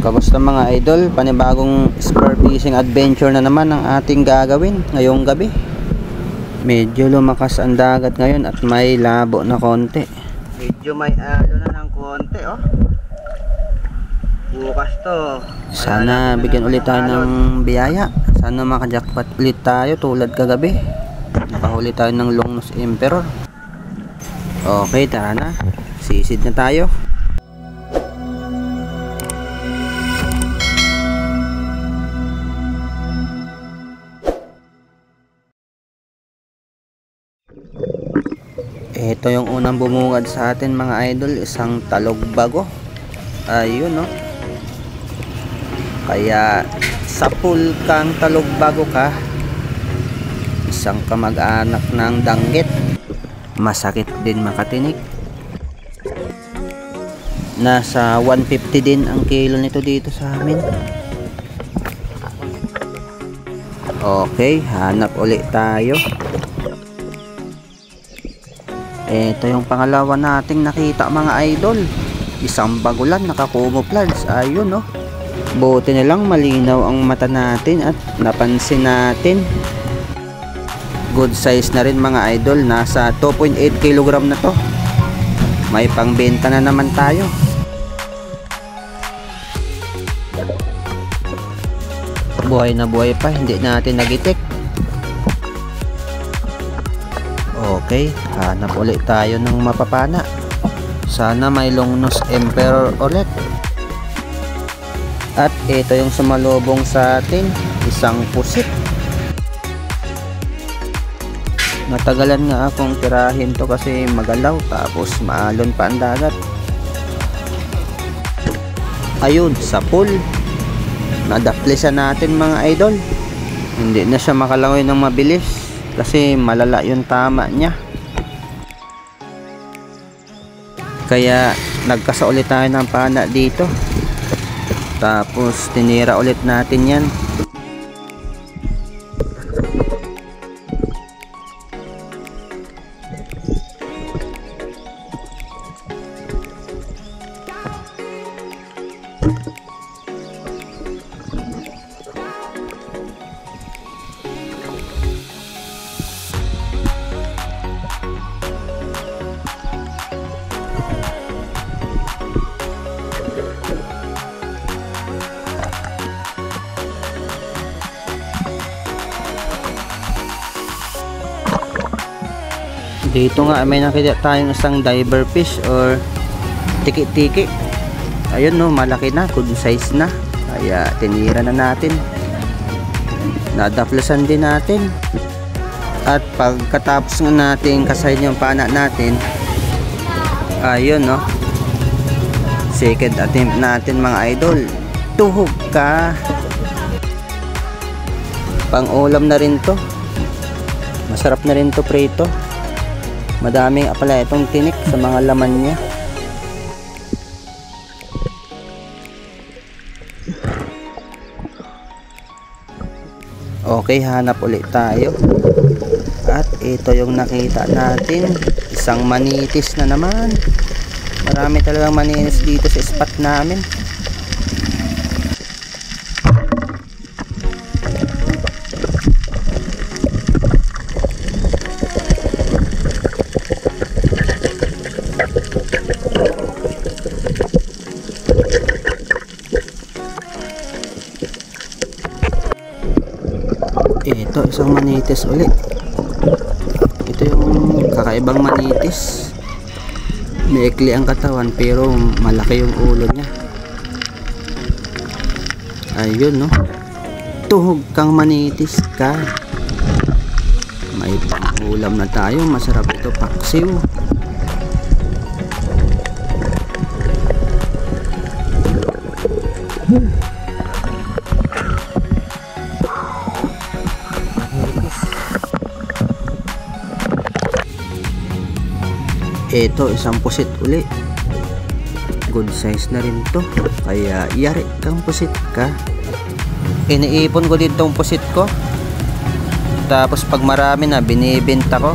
Kamusta mga idol? Panibagong spur fishing adventure na naman ang ating gagawin ngayong gabi. Medyo lumakas ang dagat ngayon at may labo na konti. Medyo may alo na ng konti, oh. Bukas to. Sana bigyan ulit tayo ng biyaya. Sana makajackpot ulit tayo tulad kagabi. Nakahuli tayo ng longnose emperor. Okay, tara na. Sisid na tayo. Ito yung unang bumungad sa atin mga idol, isang talogbago. Ayun, no. Kaya sa pool kang talogbago ka, isang kamag-anak ng danggit. Masakit din makatinik. Nasa 150 din ang kilo nito dito sa amin. Okay, hanap ulit tayo. Ito yung pangalawa nating nakita mga idol. Isang bagulan naka-camouflage. Ayun, no. Buti na lang malinaw ang mata natin at napansin natin. Good size na rin mga idol. Nasa 2.8 kg na to. May pangbenta na naman tayo. Buhay na buhay pa. Hindi natin nagitik. Okay, hanap ulit tayo ng mapapana. Sana may longnose emperor ulit. At ito yung sumalubong sa atin, isang pusit. Natagalan nga akong tirahin to kasi magalaw tapos maalon pa ang dagat. Ayun, sa pool. Nadaplisan natin mga idol. Hindi na siya makalangoy ng mabilis kasi malala yung tama niya. Kaya nagkasa ulit tayo ng pana dito. Tapos tinira ulit natin yan. Dito nga may nakita tayong isang diver fish or tiki-tiki. Ayun, no, malaki na, good size na. Kaya tinira na natin. Nadaplasan din natin. At pagkatapos nga natin kasahin yung pana natin, ayun, no, second attempt natin mga idol. Tuhog ka. Pang ulam na rin to. Masarap na rin to prito. Madaming pala itong tinik sa mga laman niya. Okay, hanap ulit tayo. At ito yung nakita natin, isang manitis na naman. Marami talagang manitis dito sa spot namin. Ito, isang manitis ulit. Ito yung kakaibang manitis. Maikli ang katawan pero malaki yung ulo niya. Ayun, no. Tuhog kang manitis ka. May ulam na tayo. Masarap ito, paksiw. Ito, isang pusit uli. Good size na rin to. Kaya yari kang pusit ka. Iniipon ko din tong pusit ko. Tapos pag marami na, binibenta ko.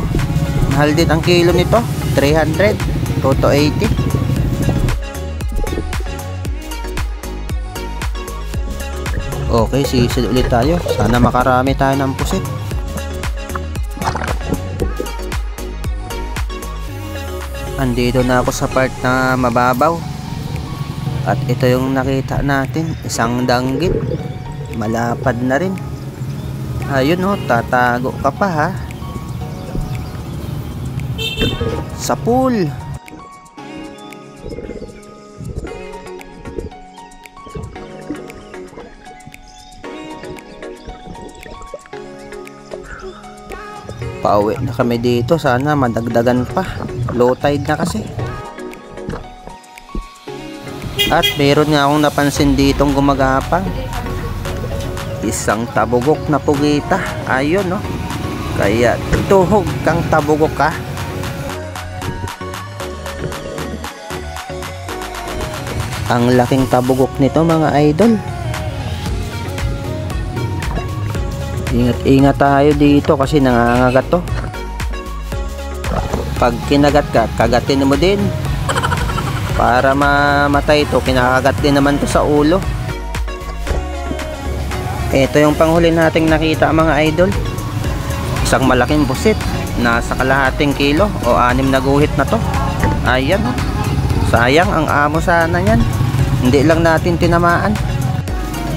Mahal din ang kilo nito, 300 to 80. Okay, sisid ulit tayo. Sana makarami tayo ng pusit. Andito na ako sa part na mababaw. At ito yung nakita natin, isang danggit. Malapad na rin. Ayun oh, tatago ka pa ha. Sa pool. Pauwi na kami dito, sana madagdagan pa. Low tide na kasi. At meron nga akong napansin ditong gumagapang. Isang tabugok na pugita. Ayun no. Kaya tuhog kang tabugok ka. Ang laking tabugok nito mga idol. Ingat-ingat tayo dito kasi nangangagat to. Pag kinagat ka, kagatin mo din. Para mamatay to, kinakagat din naman to sa ulo. Ito yung panghuli nating nakita mga idol. Isang malaking busit. Nasa kalahating kilo o 6 na guhit na to. Ayan. Sayang, ang amo sana yan. Hindi lang natin tinamaan.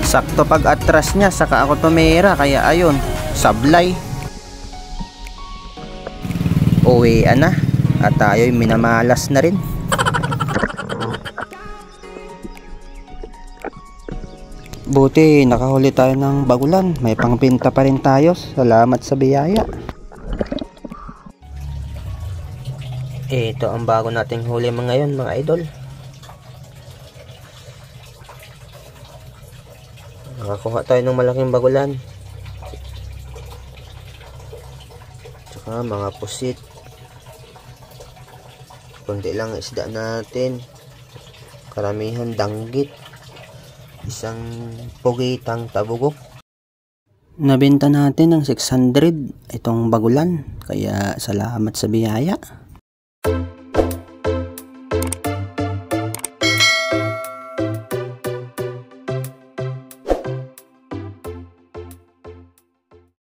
Sakto pag atras niya, saka ako tumira. Kaya ayun, sablay. Uwian na. At tayo'y minamalas na rin. Buti nakahuli tayo ng bagulan. May pangbenta pa rin tayo. Salamat sa biyaya. Ito ang bago nating huli ngayon mga idol. Nakakuha tayo ng malaking bagulan. Tsaka mga pusit. Kundi lang isda natin. Karamihan danggit. Isang pugitang tabugok. Nabenta natin ng 600 itong bagulan. Kaya salamat sa biyaya.